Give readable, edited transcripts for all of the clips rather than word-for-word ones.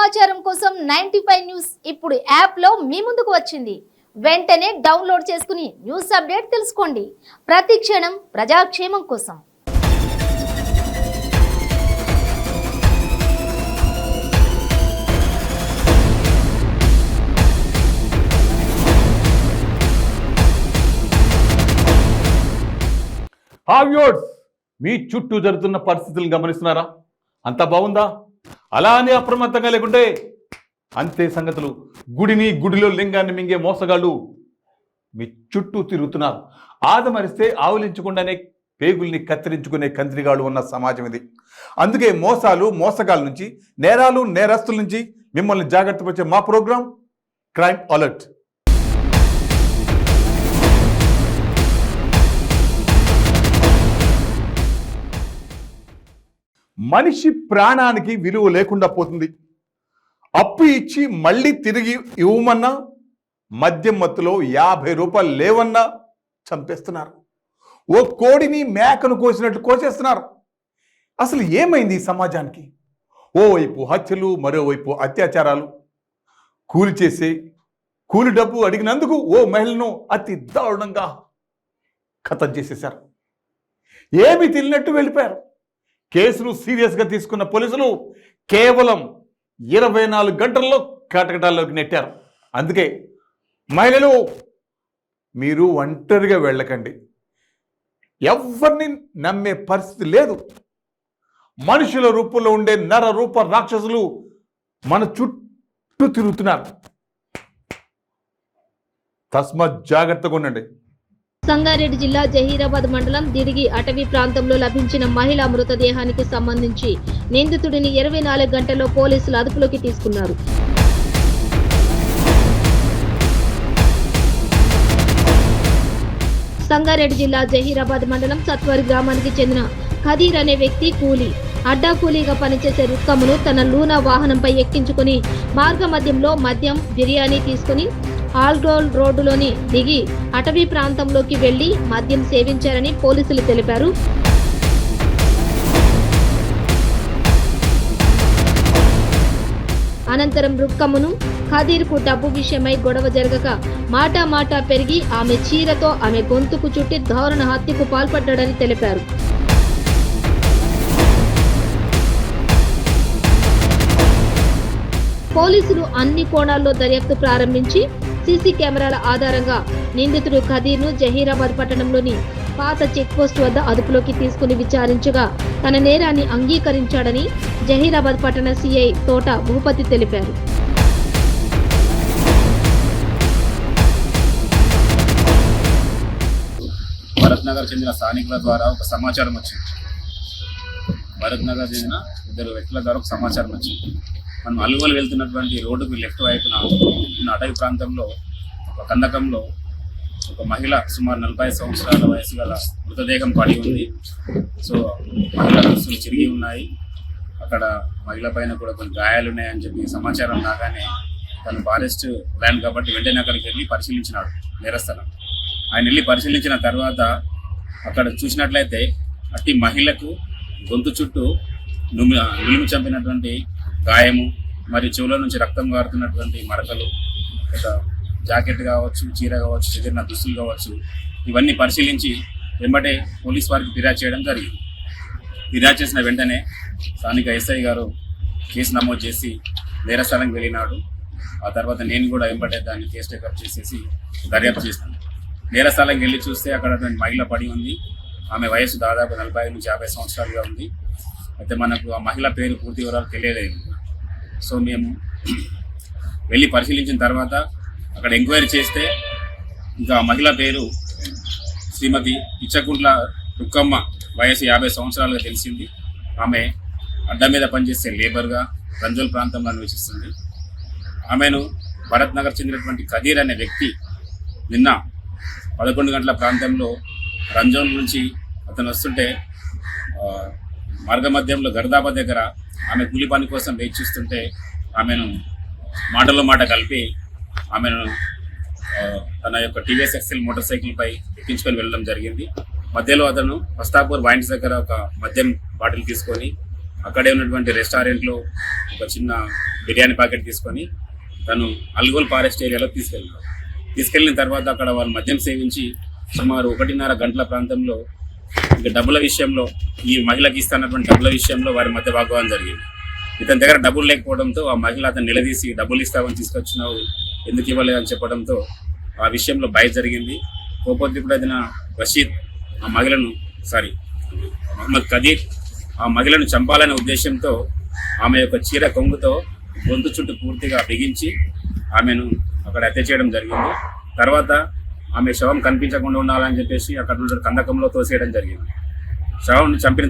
సమాచారం కోసం 95 న్యూస్ ఇప్పుడు యాప్లో మీ ముందుకు వచ్చింది. వెంటనే డౌన్లోడ్ చేసుకుని న్యూస్ అప్డేట్ తెలుసుకోండి. ప్రతి క్షణం ప్రజాక్షేమం కోసం. వ్యూవర్స్, మీ చుట్టూ జరుగుతున్న పరిస్థితులను గమనిస్తున్నారా? అంతా బాగుందా? అలా అని అప్రమత్తంగా లేకుంటే అంతే సంగతులు. గుడిలో లింగాన్ని మింగే మోసగాళ్ళు మీ చుట్టూ తిరుగుతున్నారు. ఆదమరిస్తే ఆవులించకుండానే పేగుల్ని కత్తిరించుకునే కంత్రిగాళ్ళు ఉన్న సమాజం ఇది. అందుకే మోసగాళ్ళ నుంచి, నేరస్తుల నుంచి మిమ్మల్ని జాగ్రత్త పరిచే మా ప్రోగ్రాం క్రైమ్ అలర్ట్. మనిషి ప్రాణానికి విలువ లేకుండా పోతుంది. అప్పు ఇచ్చి మళ్ళీ తిరిగి ఇవ్వమన్నా, మద్యం మత్తులో 50 రూపాయలు లేవన్నా చంపేస్తున్నారు. ఓ కోడిని మేకను కోసినట్టు కోసేస్తున్నారు. అసలు ఏమైంది ఈ సమాజానికి? ఓవైపు హత్యలు, మరోవైపు అత్యాచారాలు. కూలి డబ్బు అడిగినందుకు ఓ మహిళను అతి దారుణంగా ఖతం చేసేశారు. ఏమి తెలియనట్టు వెళ్ళిపోయారు. కేసును సీరియస్గా తీసుకున్న పోలీసులు కేవలం 24 గంటల్లో కటకటాల్లోకి నెట్టారు. అందుకే మహిళలు, మీరు ఒంటరిగా వెళ్ళకండి. ఎవరిని నమ్మే పరిస్థితి లేదు. మనుషుల రూపంలో ఉండే నర రూప రాక్షసులు మన చుట్టూ తిరుగుతున్నారు. తస్మాత్ జాగ్రత్తగా ఉండండి. సంగారెడ్డి జిల్లా జహీరాబాద్ మండలం దిడిగి అటవీ ప్రాంతంలో లభించిన మహిళా మృతదేహానికి సంబంధించి నిందితుడిని 24 గంటల్లో పోలీసులు అదుపులోకి తీసుకున్నారు. సంగారెడ్డి జిల్లా జహీరాబాద్ మండలం సత్వరి గ్రామానికి చెందిన ఖదీర్ అనే వ్యక్తి అడ్డా కూలీగా పనిచేసే రుక్కమును తన లూనా వాహనంపై ఎక్కించుకుని మార్గ మధ్యంలో మద్యం, బిర్యానీ తీసుకుని ఆల్డోల్ రోడ్డులోని దిగి అటవీ ప్రాంతంలోకి వెళ్లి మద్యం సేవించారని పోలీసులు తెలిపారు. అనంతరం రుక్కమును ఖదీర్కు డబ్బు విషయమై గొడవ జరగక మాటా పెరిగి ఆమె చీరతో ఆమె గొంతుకు చుట్టి దారుణ హత్యకు పాల్పడ్డాడని తెలిపారు. పోలీసులు అన్ని కోణాల్లో దర్యాప్తు ప్రారంభించి సీసీ కెమెరాల ఆధారంగా నిందితుడు ఖదీర్ను జహీరాబాద్ పట్టణంలోని పాత చెక్ పోస్ట్ వద్ద అదుపులోకి తీసుకుని విచారించగా తన నేరాన్ని అంగీకరించాడని జహీరాబాద్ పట్టణ సిఐ తోట భూపతి తెలిపారు. భరత్ నగర్ చెందిన స్థానికుల ద్వారా ఒక సమాచారం వచ్చింది. భరత్ నగర్ చెందిన 2 వ్యక్తుల ద్వారా ఒక సమాచారం వచ్చింది. మనం అలుగోలు వెళ్తున్నటువంటి రోడ్డుకు లెఫ్ట్ వైపున ఉన్న అటవీ ప్రాంతంలో ఒక కందకంలో ఒక మహిళ సుమారు 40 సంవత్సరాల వయసు గల మృతదేహం పడి ఉంది. సో మహిళ దుస్తులు చిరిగి ఉన్నాయి. అక్కడ మహిళ పైన కూడా కొన్ని గాయాలు ఉన్నాయని చెప్పి సమాచారం రాగానే తను ఫారెస్ట్ ల్యాండ్ కాబట్టి వెంటనే అక్కడికి వెళ్ళి పరిశీలించినాడు నేరస్థలం. ఆయన వెళ్ళి పరిశీలించిన తర్వాత అక్కడ చూసినట్లయితే అట్టి మహిళకు గొంతు చుట్టూ నులిమి చంపినటువంటి గాయము, మరియు చెవుల నుంచి రక్తం గారుతున్నటువంటి మరకలు, ఒక జాకెట్ కావచ్చు, చీర కావచ్చు, చెదిరిన దుస్తులు కావచ్చు, ఇవన్నీ పరిశీలించి వెంబడే పోలీస్ వారికి ఫిర్యాదు చేయడం జరిగింది. ఫిర్యాదు చేసిన వెంటనే స్థానిక ఎస్ఐ గారు కేసు నమోదు చేసి నేరస్థలానికి వెళ్ళినాడు. ఆ తర్వాత నేను కూడా వెంబడే దాన్ని కేసు టేకప్ చేసేసి దర్యాప్తు చేస్తాను. నేరస్థలానికి వెళ్ళి చూస్తే అక్కడ మహిళ పడి ఉంది. ఆమె వయసు దాదాపు 45 నుంచి 50 సంవత్సరాలుగా ఉంది. అయితే మనకు ఆ మహిళ పేరు, పూర్తి వివరాలు తెలియలేదు. సో మేము వెళ్ళి పరిశీలించిన తర్వాత అక్కడ ఎంక్వైరీ చేస్తే ఇంకా మహిళ పేరు శ్రీమతి పిచ్చకుంట్ల రుక్కమ్మ, వయసు 50 సంవత్సరాలుగా తెలిసింది. ఆమె అడ్డ మీద పనిచేసే లేబర్గా రంజోల్ ప్రాంతంలో నివసిస్తుంది. ఆమెను భరత్ నగర్ చెందినటువంటి ఖదీర్ అనే వ్యక్తి నిన్న 11 గంటల ప్రాంతంలో రంజోల్ నుంచి అతను వస్తుంటే మార్గ మధ్యంలో గర్దాబాద్ దగ్గర ఆమె కూలి పని కోసం వెయిట్ చేస్తుంటే ఆమెను మాటలో మాట కలిపి ఆమెను తన యొక్క టీవీఎస్ ఎక్సెల్ మోటార్ సైకిల్ పై ఎక్కించుకొని వెళ్ళడం జరిగింది. మధ్యలో అతను వస్తాపూర్ వైన్స్ దగ్గర ఒక మద్యం బాటిల్ తీసుకొని అక్కడే ఉన్నటువంటి రెస్టారెంట్లో ఒక చిన్న బిర్యానీ ప్యాకెట్ తీసుకొని తను అల్గోల్ ఫారెస్ట్ ఏరియాలో తీసుకెళ్ళిన తర్వాత అక్కడ వాళ్ళు మద్యం సేవించి సుమారు 1.5 గంటల ప్రాంతంలో ఇక డబ్బుల విషయంలో ఈ మహిళకి ఇస్తున్నటువంటి డబ్బుల విషయంలో వారి మధ్య వాగ్వాదం జరిగింది. ఇతని దగ్గర డబ్బులు లేకపోవడంతో ఆ మహిళ అతను నిలదీసి డబ్బులు ఇస్తామని తీసుకొచ్చినావు, ఎందుకు ఇవ్వలేదని చెప్పడంతో ఆ విషయంలో బయట జరిగింది. కోపోద్రిక్తుడైన రషీద్ మహమ్మద్ కదీర్ ఆ మహిళను చంపాలనే ఉద్దేశంతో ఆమె యొక్క చీర కొంగుతో గొంతు చుట్టూ పూర్తిగా బిగించి ఆమెను అక్కడ హత్య చేయడం జరిగింది. తర్వాత ఆమె శవం కనిపించకుండా ఉండాలని చెప్పేసి అక్కడ ఉన్న కందకంలో తోసేయడం జరిగింది. ఆమెను చంపిన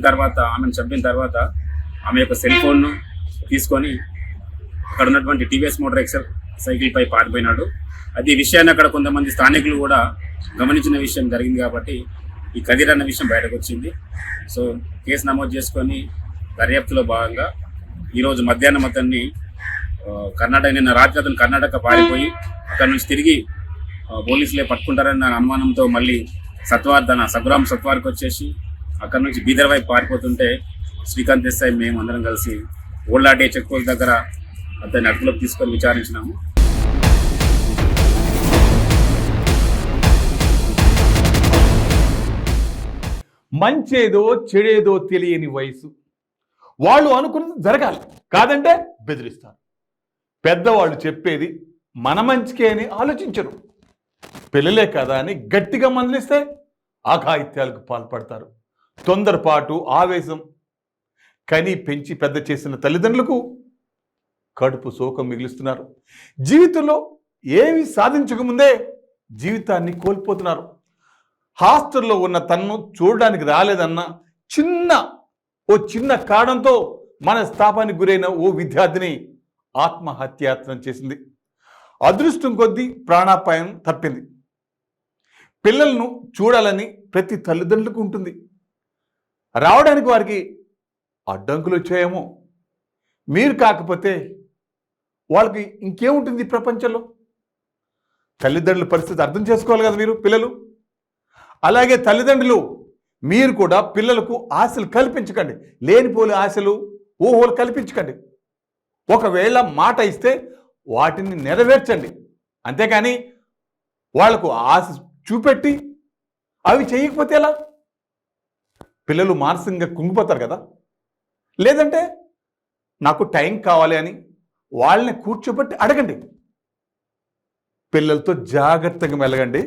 తర్వాత ఆమె యొక్క సెల్ ఫోన్ను తీసుకొని అక్కడ ఉన్నటువంటి టీవీఎస్ మోటార్ సైకిల్ పై పారిపోయినాడు. అది ఈ విషయాన్ని అక్కడ కొంతమంది స్థానికులు కూడా గమనించిన విషయం జరిగింది కాబట్టి ఈ కదీర్ అన్న విషయం బయటకు వచ్చింది. సో కేసు నమోదు చేసుకొని దర్యాప్తులో భాగంగా ఈరోజు మధ్యాహ్నం అతన్ని నిన్న రాత్రి అతను కర్ణాటక పారిపోయి అక్కడ నుంచి తిరిగి పోలీసులే పట్టుకుంటారని నా అనుమానంతో మళ్ళీ సగ్రామ్ సత్వార్కి వచ్చేసి అక్కడ నుంచి బీదర్ వైపు పారిపోతుంటే శ్రీకాంత్ దేశాయ్ మేము అందరం కలిసి ఓల్డ్ చెక్ పోస్ట్ దగ్గర అతన్ని అదుపులోకి తీసుకొని విచారించినాము. మంచేదో చెడేదో తెలియని వయసు. వాళ్ళు అనుకున్నది జరగాలి, కాదంటే బెదిరిస్తారు. పెద్దవాళ్ళు చెప్పేది మన మంచికే అని ఆలోచించరు. పిల్లలే కదా అని గట్టిగా మందలిస్తే ఆఘాయిత్యాలకు పాల్పడతారు. తొందరపాటు, ఆవేశం కని పెంచి పెద్ద చేసిన తల్లిదండ్రులకు కడుపు శోకం మిగులుస్తున్నారు. జీవితంలో ఏమీ సాధించకముందే జీవితాన్ని కోల్పోతున్నారు. హాస్టల్లో ఉన్న తనను చూడడానికి రాలేదన్న చిన్న కారణంతో మనస్తాపానికి గురైన ఓ విద్యార్థిని ఆత్మహత్యాయత్నం చేసింది. అదృష్టం కొద్దీ ప్రాణాపాయం తప్పింది. పిల్లలను చూడాలని ప్రతి తల్లిదండ్రులకు ఉంటుంది. రావడానికి వారికి అడ్డంకులు వచ్చాయేమో. మీరు కాకపోతే వాళ్ళకి ఇంకేముంటుంది ప్రపంచంలో? తల్లిదండ్రుల పరిస్థితి అర్థం చేసుకోవాలి కదా మీరు పిల్లలు. అలాగే తల్లిదండ్రులు మీరు కూడా పిల్లలకు ఆశలు కల్పించకండి. లేనిపోని ఆశలు, ఊహలు కల్పించకండి. ఒకవేళ మాట ఇస్తే వాటిని నెరవేర్చండి. అంతేకాని వాళ్లకు ఆశ చూపెట్టి అవి చేయకపోతే ఎలా? పిల్లలు మానసికంగా కుంగిపోతారు కదా. లేదంటే నాకు టైం కావాలి అని వాళ్ళని కూర్చోబెట్టి అడగండి. పిల్లలతో జాగ్రత్తగా మెలగండి.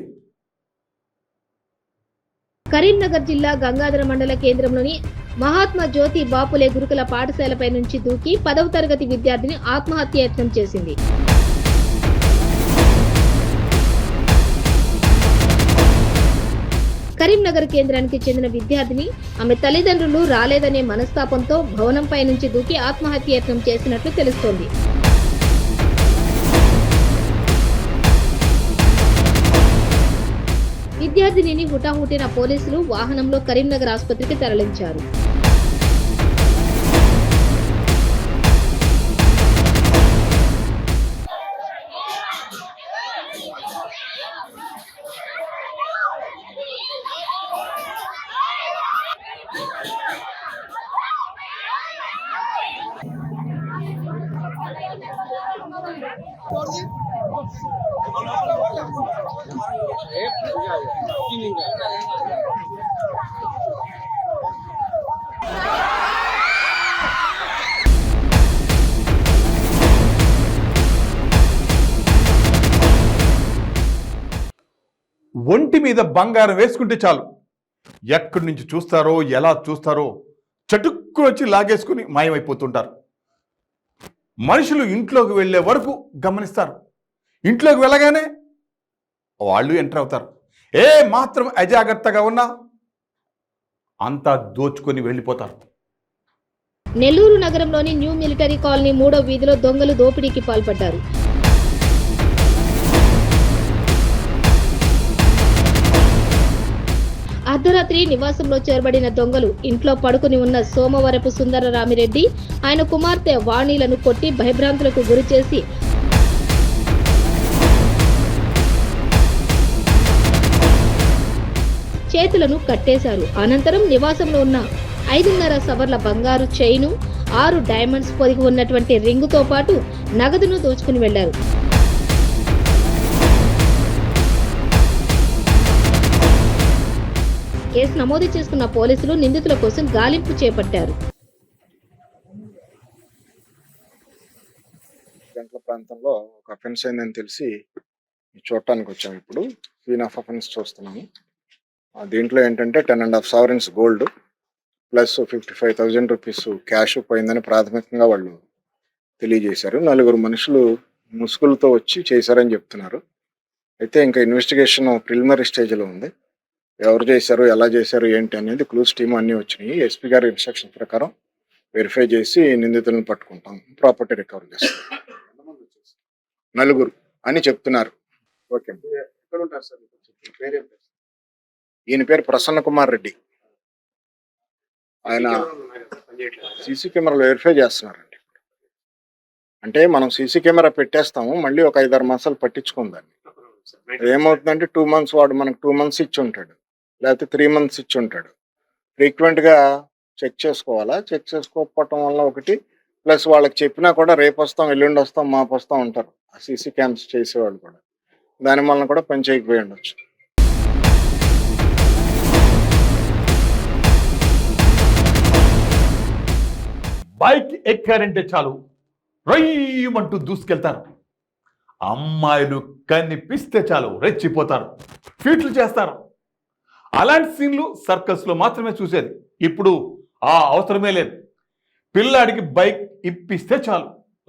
కరీంనగర్ జిల్లా గంగాధర మండల కేంద్రంలోని మహాత్మా జ్యోతి బాపులే గురుకుల పాఠశాలపై నుంచి దూకి 10వ తరగతి విద్యార్థిని ఆత్మహత్యాయత్నం చేసింది. కరీంనగర్ కేంద్రానికి చెందిన విద్యార్థిని ఆమె తల్లిదండ్రులు రాలేదనే మనస్తాపంతో భవనంపై నుంచి దూకి ఆత్మహత్యాయత్నం చేసినట్లు తెలుస్తోంది. విద్యార్థినిని హుటాహుటిన పోలీసులు వాహనంలో కరీంనగర్ ఆసుపత్రికి తరలించారు. ఒంటి మీద బంగారం వేసుకుంటే చాలు, ఎక్కడి నుంచి చూస్తారో ఎలా చూస్తారో చటుక్కులు వచ్చి లాగేసుకుని మాయమైపోతుంటారు. మనుషులు ఇంట్లోకి వెళ్ళే వరకు గమనిస్తారు. ఇంట్లోకి వెళ్ళగానే వాళ్ళు ఎంటర్ అవుతారు. ఏ మాత్రం అజాగ్రత్తగా ఉన్నా అంతా దోచుకొని వెళ్ళిపోతారు. నెల్లూరు నగరంలోని న్యూ మిలిటరీ కాలనీ 3వ వీధిలో దొంగలు దోపిడీకి పాల్పడ్డారు. అర్ధరాత్రి నివాసంలో చేరబడిన దొంగలు ఇంట్లో పడుకుని ఉన్న సోమవరపు సుందరరామిరెడ్డి, ఆయన కుమార్తె వాణిలను కొట్టి భయభ్రాంతులకు గురి చేసి చేతులను కట్టేశారు. అనంతరం నివాసంలో ఉన్న 5.5 సవర్ల బంగారు చైను, 6 డైమండ్స్ పొదిగి ఉన్నటువంటి రింగుతో పాటు నగదును దోచుకుని వెళ్లారు. కేసు నమోదు చేసుకున్న పోలీసులు నిందితుల కోసం గాలింపు చేపట్టారు. గంటల ప్రాంతంలో ఒక అఫెన్స్ అయిందని తెలిసి చూడటానికి వచ్చాము. ఇప్పుడు సీన్ ఆఫ్ అఫెన్స్ చూస్తున్నాము. దీంట్లో ఏంటంటే 10.5 sovereigns gold plus 55,000 rupees cash పోయిందని ప్రాథమికంగా వాళ్ళు తెలియజేశారు. 4 మనుషులు ముసుగులతో వచ్చి చేశారని చెప్తున్నారు. అయితే ఇంకా ఇన్వెస్టిగేషన్ ప్రిలిమినరీ స్టేజ్లో ఉంది. ఎవరు చేశారు, ఎలా చేశారు, ఏంటి అనేది క్లూస్ టీమ్ అన్నీ వచ్చినాయి. ఎస్పీ గారి ఇన్స్ట్రక్షన్ ప్రకారం వెరిఫై చేసి నిందితులను పట్టుకుంటాం, ప్రాపర్టీ రికవర్ చేస్తాం. 4 అని చెప్తున్నారు. ఓకే, ఎక్కడ ఉంటారు సార్? ఈయన పేరు ప్రసన్న కుమార్ రెడ్డి. ఆయన సీసీ కెమెరాలు వెరిఫై చేస్తున్నారండి. అంటే మనం సీసీ కెమెరా పెట్టేస్తాము, మళ్ళీ ఒక 5-6 మాసాలు పట్టించుకుందాన్ని. ఏమవుతుందంటే 2 months వాడు మనకు 2 months ఇచ్చి ఉంటాడు, లేకపోతే 3 months ఇచ్చి ఉంటాడు. ఫ్రీక్వెంట్గా చెక్ చేసుకోవాలా. చెక్ చేసుకోకపోవటం వల్ల ఒకటి, ప్లస్ వాళ్ళకి చెప్పినా కూడా రేపు వస్తాం, ఎల్లుండి వస్తాం, మాపు వస్తాం ఉంటారు ఆ సీసీ క్యామ్స్ చేసేవాళ్ళు కూడా. దాని వలన కూడా పని చేయకపోయి ఉండొచ్చు. బైక్ ఎక్కారంటే చాలు రయ్యమంటూ దూసుకెళ్తారు. అమ్మాయిలు కనిపిస్తే చాలు రెచ్చిపోతారు, ఫీట్లు చేస్తారు. అలాంటి సీన్లు సర్కస్లో మాత్రమే చూసేది. ఇప్పుడు ఆ అవసరమే లేదు. పిల్లాడికి బైక్ ఇప్పిస్తే చాలు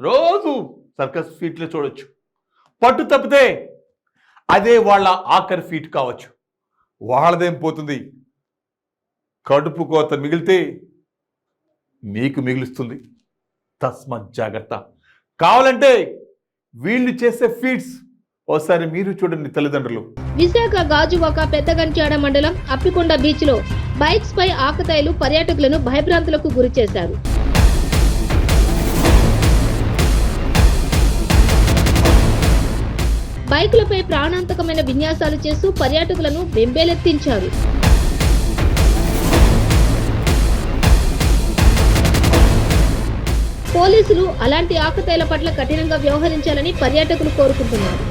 రోజు సర్కస్ ఫీట్లు చూడొచ్చు. పట్టు తప్పితే అదే వాళ్ళ ఆఖరి ఫీట్ కావచ్చు. వాళ్ళదేం పోతుంది, కడుపు కోత మిగిలితే మీకు మిగులుస్తుంది. తస్మత్ జాగ్రత్త. కావాలంటే వీళ్ళు చేసే ఫీట్స్ ఓసారి మీరు చూడండి తల్లిదండ్రులు. విశాఖ గాజువాక పెద్దగంట్యాడ మండలం అప్పికొండ బీచ్ లో బైక్స్ పై ఆకతాయిలు పర్యాటకులను భయభ్రాంతులకు గురి చేశారు. బైకులపై ప్రాణాంతకమైన విన్యాసాలు చేస్తూ పర్యాటకులను బెంబేలెత్తించారు. పోలీసులు అలాంటి ఆకతాయిల పట్ల కఠినంగా వ్యవహరించాలని పర్యాటకులు కోరుకుంటున్నారు.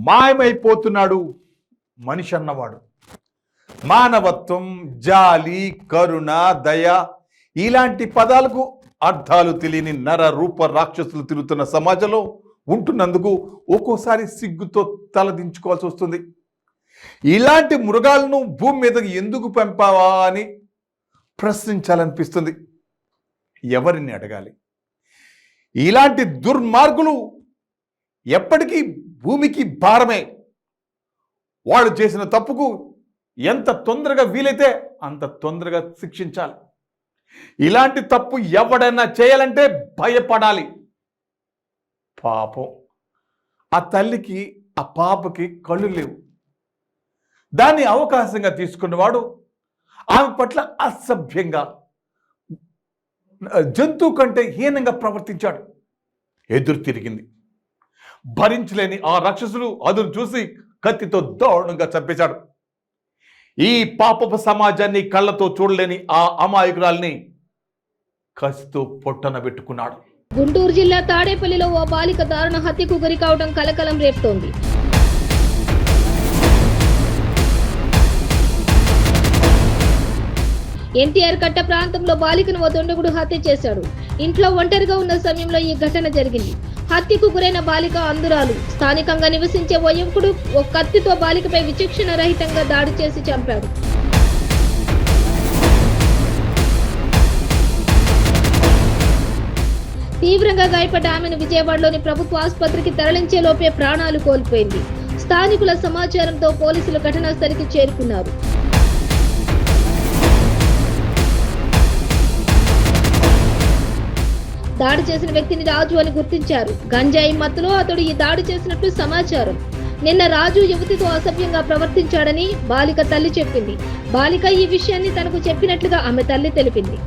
మాయమైపోతున్నాడు మనిషి అన్నవాడు. మానవత్వం, జాలి, కరుణ, దయ ఇలాంటి పదాలకు అర్థాలు తెలియని నర రూప రాక్షసులు తిరుగుతున్న సమాజంలో ఉంటున్నందుకు ఒక్కోసారి సిగ్గుతో తలదించుకోవాల్సి వస్తుంది. ఇలాంటి మృగాలను భూమి మీదకి ఎందుకు పంపావా అని ప్రశ్నించాలనిపిస్తుంది. ఎవరిని అడగాలి? ఇలాంటి దుర్మార్గులు ఎప్పటికీ భూమికి భారమే. వాళ్ళు చేసిన తప్పుకు ఎంత తొందరగా వీలైతే అంత తొందరగా శిక్షించాలి. ఇలాంటి తప్పు ఎవడైనా చేయాలంటే భయపడాలి. పాపం ఆ తల్లికి ఆ పాపకి కళ్ళు లేవు. దాన్ని అవకాశంగా తీసుకున్నవాడు ఆమె పట్ల అసభ్యంగా, జంతువు కంటే హీనంగా ప్రవర్తించాడు. ఎదురు తిరిగింది. భరించలేని ఆ రాక్షసుడు అదును చూసి కత్తితో దారుణంగా చంపేశాడు. ఈ పాపపు సమాజాన్ని కళ్ళతో చూడలేని ఆ అమాయకురాల్ని కసితో పొట్టన పెట్టుకున్నాడు. గుంటూరు జిల్లా తాడేపల్లిలో ఓ బాలిక దారుణ హత్యకు గురి కావడం కలకలం రేపుతోంది. ఎన్టీఆర్ కట్ట ప్రాంతంలో బాలికను ఓ దుండగుడు హత్య చేశాడు. ఇంట్లో ఒంటరిగా ఉన్న సమయంలో ఈ ఘటన జరిగింది. హత్యకు గురైన బాలిక అందురాలు. స్థానికంగా నివసించే ఓ యువకుడు ఓ కత్తితో బాలికపై విచక్షణ రహితంగా దాడి చేసి చంపాడు. తీవ్రంగా గాయపడ్డ ఆమెను విజయవాడలోని ప్రభుత్వ ఆసుపత్రికి తరలించే లోపే ప్రాణాలు కోల్పోయింది. స్థానికుల సమాచారంతో పోలీసులు ఘటనా స్థలికి చేరుకున్నారు. దాడి చేసిన వ్యక్తిని రాజు అని గుర్తించారు. గంజాయి మత్తులో అతడు ఈ దాడి చేసినట్లు సమాచారం. నిన్న రాజు యువతితో అసభ్యంగా ప్రవర్తించాడని బాలిక తల్లి చెప్పింది. బాలిక ఈ విషయాన్ని తనకు చెప్పినట్లుగా ఆమె తల్లి తెలిపింది.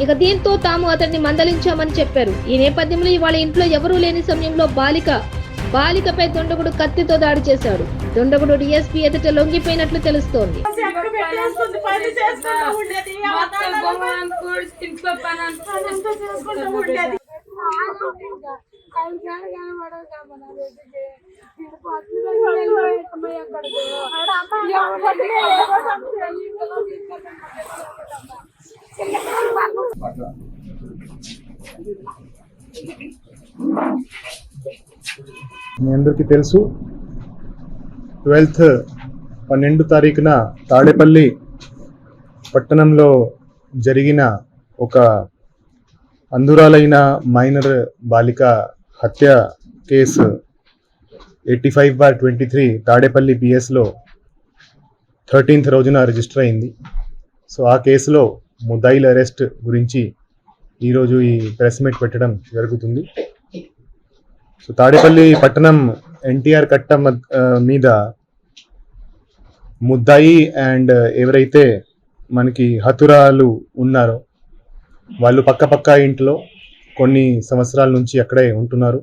ఇక దీంతో తాము అతన్ని మందలించామని చెప్పారు. ఈ నేపథ్యంలో ఇవాళ ఇంట్లో ఎవరూ లేని సమయంలో బాలికపై దుండగుడు కత్తితో దాడి చేశాడు. దుండగుడు డీఎస్పీ ఎదుట లొంగిపోయినట్లు తెలుస్తోంది. మీ అందరికీ తెలుసు 12 తారీఖున తాడేపల్లి పట్టణంలో జరిగిన ఒక అంధురాలైన మైనర్ బాలిక హత్య కేసు 85/23 తాడేపల్లి పిఎస్లో 13th రోజున రిజిస్టర్ అయింది. సో ఆ కేసులో ముద్దాయిల అరెస్ట్ గురించి ఈరోజు ఈ ప్రెస్ మీట్ పెట్టడం జరుగుతుంది. సో తాడేపల్లి పట్టణం ఎన్టీఆర్ కట్ట మీద ముద్దాయి అండ్ ఎవరైతే మనకి హతురాలు ఉన్నారో వాళ్ళు పక్క ఇంట్లో కొన్ని సంవత్సరాల నుంచి అక్కడే ఉంటున్నారు.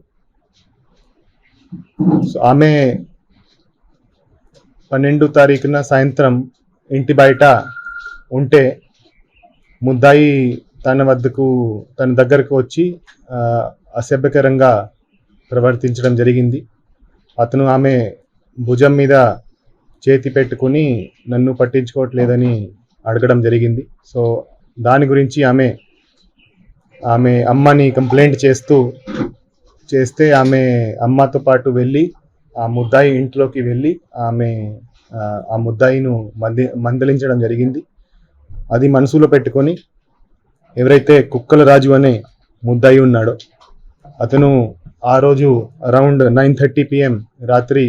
సో ఆమె 12 తారీఖున సాయంత్రం ఇంటి బయట ఉంటే ముద్దాయి తన దగ్గరకు వచ్చి అసభ్యకరంగా ప్రవర్తించడం జరిగింది. అతను ఆమె భుజం మీద చేతి పెట్టుకుని నన్ను పట్టించుకోవట్లేదని అడగడం జరిగింది. సో దాని గురించి ఆమె అమ్మని కంప్లైంట్ చేస్తే ఆమె అమ్మతో పాటు వెళ్ళి ఆ ముద్దాయి ఇంట్లోకి వెళ్ళి ఆ ముద్దాయిను మందలించడం జరిగింది. అది మనసులో పెట్టుకొని ఎవరైతే కుక్కల రాజు అనే ముద్దాయి ఉన్నాడో అతను ఆ రోజు అరౌండ్ 9:30 PM రాత్రి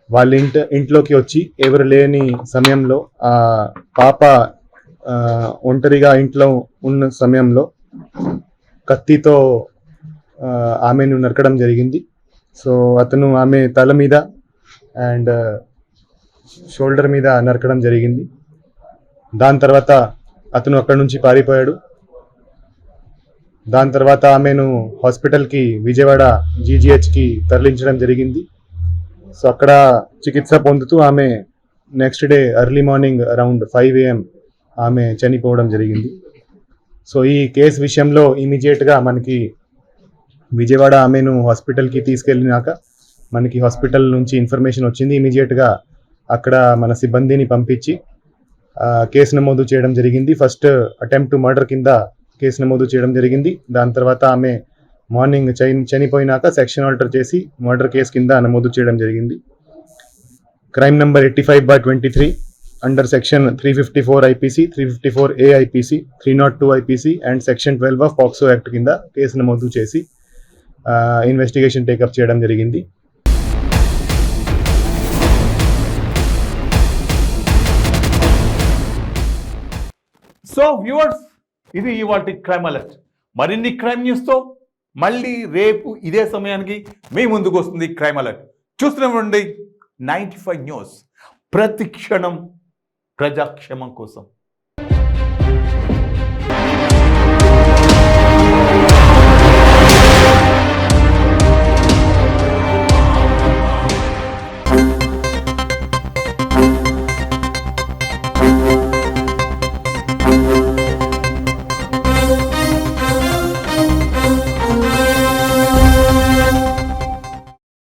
వాళ్ళ ఇంట్లోకి వచ్చి ఎవరు లేని సమయంలో ఆ పాప ఒంటరిగా ఇంట్లో ఉన్న సమయంలో కత్తితో ఆమెను నరకడం జరిగింది. సో అతను ఆమె తల మీద అండ్ షోల్డర్ మీద నరకడం జరిగింది. దాని తర్వాత అతను అక్కడి నుంచి పారిపోయాడు. దాని తర్వాత ఆమెను హాస్పిటల్కి విజయవాడ GGHకి తరలించడం జరిగింది. సో అక్కడ చికిత్స పొందుతూ ఆమె next day early morning around 5 AM ఆమె చనిపోవడం జరిగింది. సో ఈ కేసు విషయంలో ఇమీడియట్గా మనకి విజయవాడ ఆమెను హాస్పిటల్కి తీసుకెళ్ళినాక మనకి హాస్పిటల్ నుంచి ఇన్ఫర్మేషన్ వచ్చింది. ఇమీడియట్గా అక్కడ మన సిబ్బందిని పంపించి కేసు నమోదు చేయడం జరిగింది. ఫస్ట్ అటెంప్ట్ టు మర్డర్ కింద కేసు నమోదు చేయడం జరిగింది. దాని తర్వాత ఆమె మార్నింగ్ చనిపోయినాక సెక్షన్ ఆల్టర్ చేసి మర్డర్ కేసు కింద నమోదు చేయడం జరిగింది. Crime number 85/23 under section 354 IPC, 354A IPC, 302 IPC and section 12 of POCSO act కింద కేసు నమోదు చేసి ఇన్వెస్టిగేషన్ టేకప్ చేయడం జరిగింది. సో వ్యూవర్స్, ఇది ఇవాల్టి క్రైమ్ అలర్ట్. మరిన్ని క్రైమ్ న్యూస్తో మళ్ళీ రేపు ఇదే సమయానికి మీ ముందుకు వస్తుంది క్రైమ్ అలర్ట్. చూస్తూనే ఉండండి 95 న్యూస్, ప్రతి క్షణం ప్రజాక్షేమం కోసం.